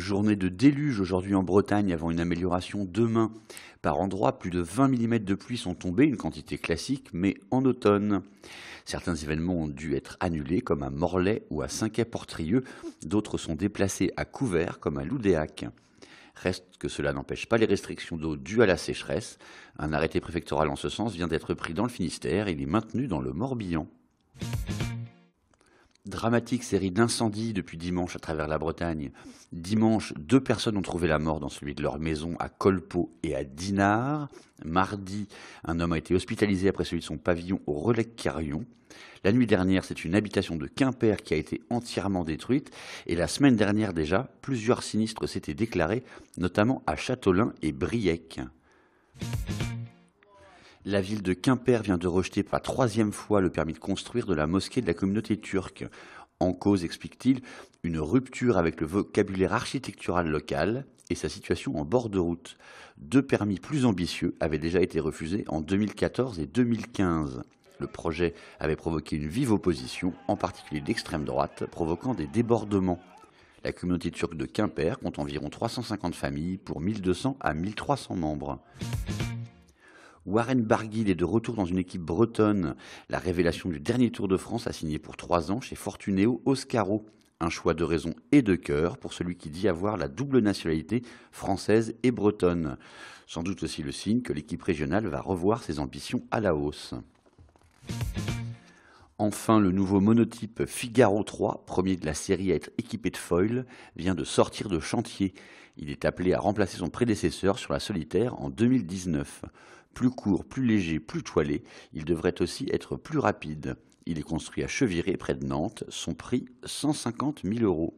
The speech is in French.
Journée de déluge aujourd'hui en Bretagne avant une amélioration demain. Par endroits, plus de 20 millimètres de pluie sont tombés, une quantité classique, mais en automne. Certains événements ont dû être annulés, comme à Morlaix ou à Saint-Quay-Portrieux. D'autres sont déplacés à Couvert, comme à Loudéac. Reste que cela n'empêche pas les restrictions d'eau dues à la sécheresse. Un arrêté préfectoral en ce sens vient d'être pris dans le Finistère et il est maintenu dans le Morbihan. Dramatique série d'incendies depuis dimanche à travers la Bretagne. Dimanche, 2 personnes ont trouvé la mort dans celui de leur maison à Colpeau et à Dinard. Mardi, un homme a été hospitalisé après celui de son pavillon au Relecq-Carrion. La nuit dernière, c'est une habitation de Quimper qui a été entièrement détruite. Et la semaine dernière déjà, plusieurs sinistres s'étaient déclarés, notamment à Châteaulin et Briec. La ville de Quimper vient de rejeter pour la 3e fois le permis de construire de la mosquée de la communauté turque. En cause, explique-t-il, une rupture avec le vocabulaire architectural local et sa situation en bord de route. 2 permis plus ambitieux avaient déjà été refusés en 2014 et 2015. Le projet avait provoqué une vive opposition, en particulier d'extrême droite, provoquant des débordements. La communauté turque de Quimper compte environ 350 familles pour 1200 à 1300 membres. Warren Barguil est de retour dans une équipe bretonne. La révélation du dernier Tour de France a signé pour 3 ans chez Fortunéo Oscaro. Un choix de raison et de cœur pour celui qui dit avoir la double nationalité française et bretonne. Sans doute aussi le signe que l'équipe régionale va revoir ses ambitions à la hausse. Enfin, le nouveau monotype Figaro 3, premier de la série à être équipé de foil, vient de sortir de chantier. Il est appelé à remplacer son prédécesseur sur la solitaire en 2019. Plus court, plus léger, plus toilé, il devrait aussi être plus rapide. Il est construit à Cheviré, près de Nantes. Son prix, 150 000 €.